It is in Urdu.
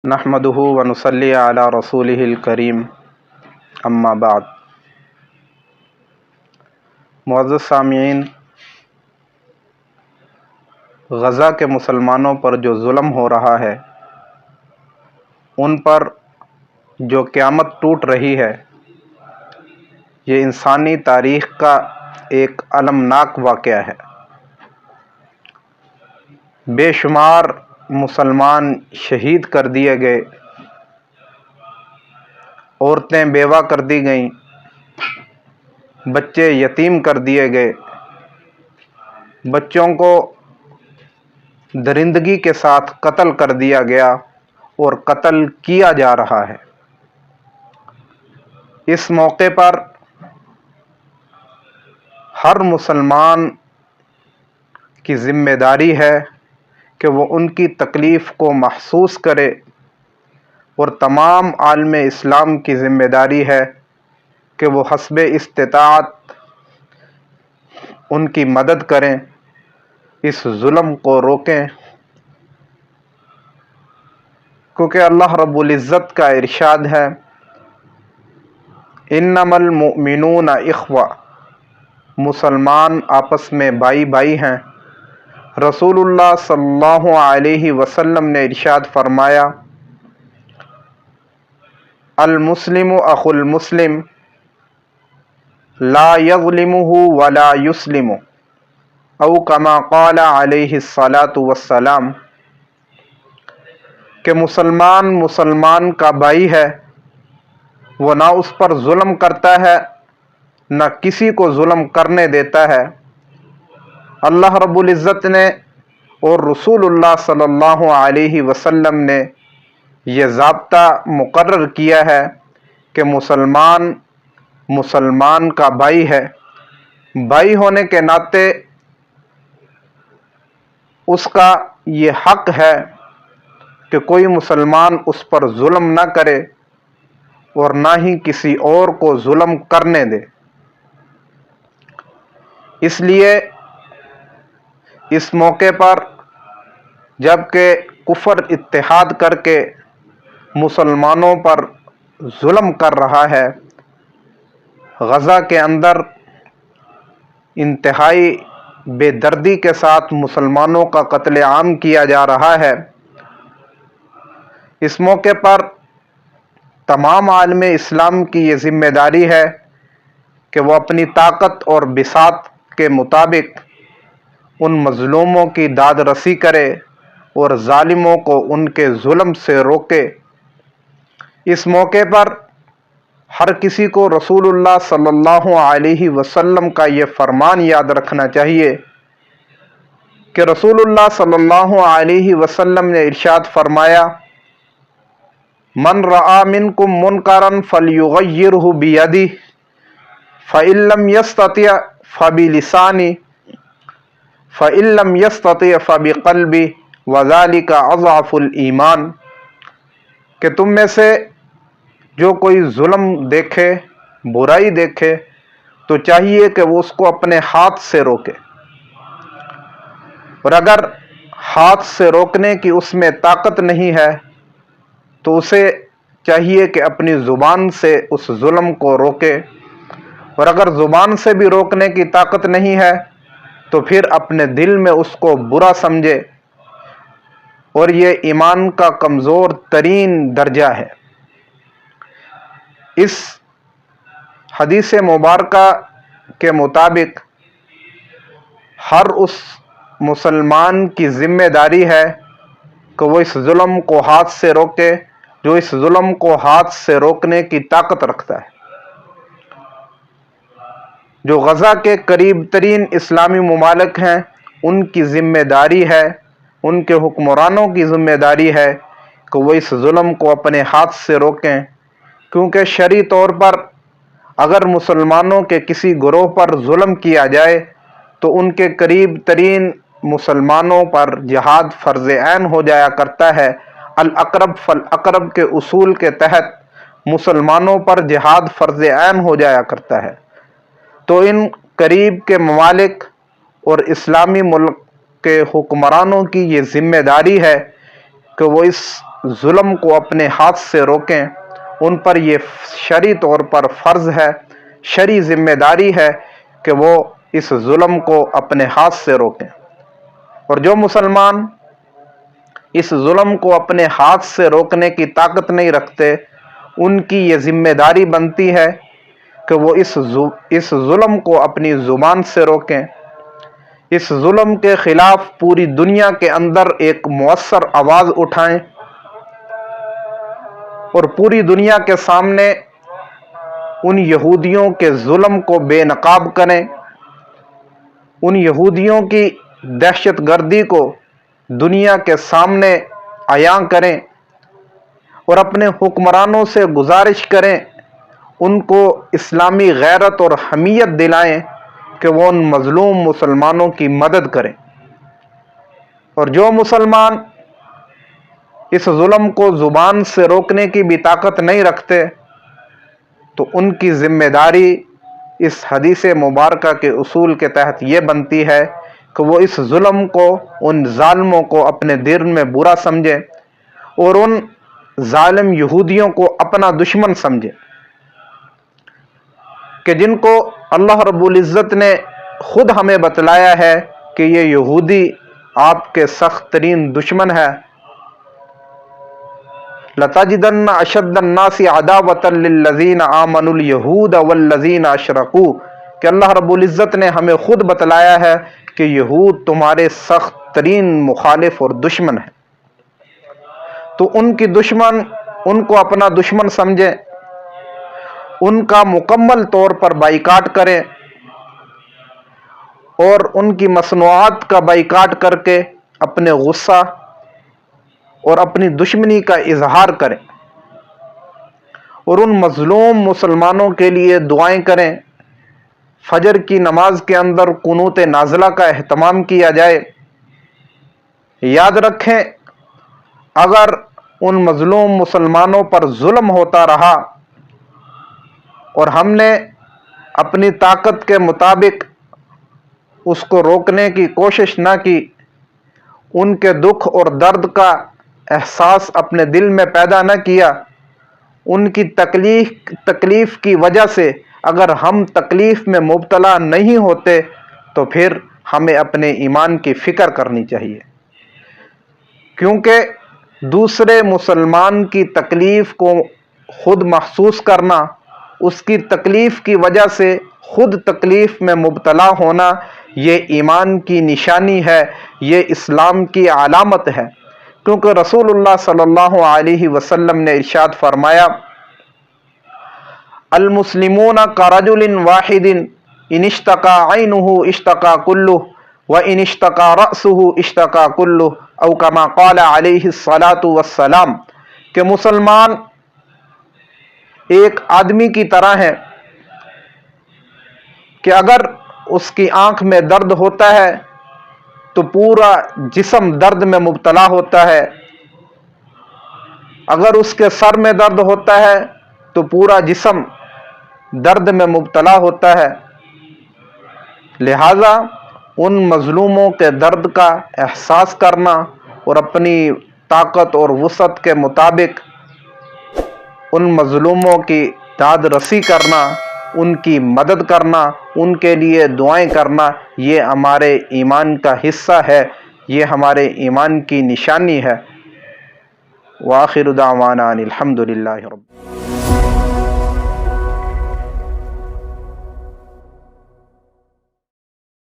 نحمدہ ونصلی علی رسولہ الکریم اما بعد۔ معزز سامعین، غزہ کے مسلمانوں پر جو ظلم ہو رہا ہے، ان پر جو قیامت ٹوٹ رہی ہے، یہ انسانی تاریخ کا ایک المناک واقعہ ہے۔ بے شمار مسلمان شہید کر دیے گئے، عورتیں بیوہ کر دی گئیں، بچے یتیم کر دیے گئے، بچوں کو درندگی کے ساتھ قتل کر دیا گیا اور قتل کیا جا رہا ہے۔ اس موقع پر ہر مسلمان کی ذمہ داری ہے کہ وہ ان کی تکلیف کو محسوس کرے، اور تمام عالم اسلام کی ذمہ داری ہے کہ وہ حسب استطاعت ان کی مدد کریں، اس ظلم کو روکیں، کیونکہ اللہ رب العزت کا ارشاد ہے، انما المؤمنون اخوہ، مسلمان آپس میں بھائی بھائی ہیں۔ رسول اللہ صلی اللہ علیہ وسلم نے ارشاد فرمایا، المسلم اخو المسلم لا یظلمہ ولا یسلم، او کما قال علیہ الصلاۃ والسلام، کہ مسلمان کا بھائی ہے، وہ نہ اس پر ظلم کرتا ہے، نہ کسی کو ظلم کرنے دیتا ہے۔ اللہ رب العزت نے اور رسول اللہ صلی اللہ علیہ وسلم نے یہ ضابطہ مقرر کیا ہے کہ مسلمان کا بھائی ہے۔ بھائی ہونے کے ناطے اس کا یہ حق ہے کہ کوئی مسلمان اس پر ظلم نہ کرے اور نہ ہی کسی اور کو ظلم کرنے دے۔ اس لیے اس موقع پر جب کہ کفر اتحاد کر کے مسلمانوں پر ظلم کر رہا ہے، غزہ کے اندر انتہائی بے دردی کے ساتھ مسلمانوں کا قتل عام کیا جا رہا ہے، اس موقع پر تمام عالم اسلام کی یہ ذمہ داری ہے کہ وہ اپنی طاقت اور بساط کے مطابق ان مظلوموں کی داد رسی کرے اور ظالموں کو ان کے ظلم سے روکے۔ اس موقع پر ہر کسی کو رسول اللہ صلی اللہ علیہ وسلم کا یہ فرمان یاد رکھنا چاہیے کہ رسول اللہ صلی اللہ علیہ وسلم نے ارشاد فرمایا، من رآ منکم منکرا فلیغیرہ بیدہ فإن لم یستطع فبلسانہ فإن لم یستطع فبقلبہ وذلک اضعف الایمان، کہ تم میں سے جو کوئی ظلم دیکھے، برائی دیکھے، تو چاہیے کہ وہ اس کو اپنے ہاتھ سے روکے، اور اگر ہاتھ سے روکنے کی اس میں طاقت نہیں ہے تو اسے چاہیے کہ اپنی زبان سے اس ظلم کو روکے، اور اگر زبان سے بھی روکنے کی طاقت نہیں ہے تو پھر اپنے دل میں اس کو برا سمجھے، اور یہ ایمان کا کمزور ترین درجہ ہے۔ اس حدیث مبارکہ کے مطابق ہر اس مسلمان کی ذمہ داری ہے کہ وہ اس ظلم کو ہاتھ سے روکے جو اس ظلم کو ہاتھ سے روکنے کی طاقت رکھتا ہے۔ جو غزہ کے قریب ترین اسلامی ممالک ہیں، ان کی ذمہ داری ہے، ان کے حکمرانوں کی ذمہ داری ہے کہ وہ اس ظلم کو اپنے ہاتھ سے روکیں، کیونکہ شرعی طور پر اگر مسلمانوں کے کسی گروہ پر ظلم کیا جائے تو ان کے قریب ترین مسلمانوں پر جہاد فرض عین ہو جایا کرتا ہے۔ الاقرب فالاقرب کے اصول کے تحت مسلمانوں پر جہاد فرض عین ہو جایا کرتا ہے۔ تو ان قریب کے ممالک اور اسلامی ملک کے حکمرانوں کی یہ ذمہ داری ہے کہ وہ اس ظلم کو اپنے ہاتھ سے روکیں، ان پر یہ شرعی طور پر فرض ہے، شرعی ذمہ داری ہے کہ وہ اس ظلم کو اپنے ہاتھ سے روکیں۔ اور جو مسلمان اس ظلم کو اپنے ہاتھ سے روکنے کی طاقت نہیں رکھتے، ان کی یہ ذمہ داری بنتی ہے کہ وہ اس ظلم کو اپنی زبان سے روکیں، اس ظلم کے خلاف پوری دنیا کے اندر ایک مؤثر آواز اٹھائیں اور پوری دنیا کے سامنے ان یہودیوں کے ظلم کو بے نقاب کریں، ان یہودیوں کی دہشت گردی کو دنیا کے سامنے عیاں کریں اور اپنے حکمرانوں سے گزارش کریں، ان کو اسلامی غیرت اور حمیت دلائیں کہ وہ ان مظلوم مسلمانوں کی مدد کریں۔ اور جو مسلمان اس ظلم کو زبان سے روکنے کی بھی طاقت نہیں رکھتے، تو ان کی ذمہ داری اس حدیث مبارکہ کے اصول کے تحت یہ بنتی ہے کہ وہ اس ظلم کو، ان ظالموں کو اپنے دل میں برا سمجھے اور ان ظالم یہودیوں کو اپنا دشمن سمجھے، کہ جن کو اللہ رب العزت نے خود ہمیں بتلایا ہے کہ یہ یہودی آپ کے سخت ترین دشمن ہے۔ لَتَجِدَنَّ أَشَدَّ النَّاسِ عَدَاوَةً لِلَّذِينَ آمَنُوا الْيَهُودَ وَالَّذِينَ أَشْرَكُوا، کہ اللہ رب العزت نے ہمیں خود بتلایا ہے کہ یہود تمہارے سخت ترین مخالف اور دشمن ہیں۔ تو ان کی دشمن، ان کو اپنا دشمن سمجھیں، ان کا مکمل طور پر بائیکاٹ کریں اور ان کی مصنوعات کا بائیکاٹ کر کے اپنے غصہ اور اپنی دشمنی کا اظہار کریں اور ان مظلوم مسلمانوں کے لیے دعائیں کریں۔ فجر کی نماز کے اندر قنوت نازلہ کا اہتمام کیا جائے۔ یاد رکھیں، اگر ان مظلوم مسلمانوں پر ظلم ہوتا رہا اور ہم نے اپنی طاقت کے مطابق اس کو روکنے کی کوشش نہ کی، ان کے دکھ اور درد کا احساس اپنے دل میں پیدا نہ کیا، ان کی تکلیف کی وجہ سے اگر ہم تکلیف میں مبتلا نہیں ہوتے، تو پھر ہمیں اپنے ایمان کی فکر کرنی چاہیے، کیونکہ دوسرے مسلمان کی تکلیف کو خود محسوس کرنا، اس کی تکلیف کی وجہ سے خود تکلیف میں مبتلا ہونا، یہ ایمان کی نشانی ہے، یہ اسلام کی علامت ہے، کیونکہ رسول اللہ صلی اللہ علیہ وسلم نے ارشاد فرمایا، المسلمون کرجل واحد ان اشتکا عینہ اشتکا کلہ وان اشتکا رأسہ اشتکا کلہ او کما قال علیہ الصلاۃ والسلام، کہ مسلمان ایک آدمی کی طرح ہے کہ اگر اس کی آنکھ میں درد ہوتا ہے تو پورا جسم درد میں مبتلا ہوتا ہے، اگر اس کے سر میں درد ہوتا ہے تو پورا جسم درد میں مبتلا ہوتا ہے۔ لہذا ان مظلوموں کے درد کا احساس کرنا اور اپنی طاقت اور وسعت کے مطابق ان مظلوموں کی داد رسی کرنا، ان کی مدد کرنا، ان کے لیے دعائیں کرنا، یہ ہمارے ایمان کا حصہ ہے، یہ ہمارے ایمان کی نشانی ہے۔ وآخر دعوانا ان الحمد للہ رب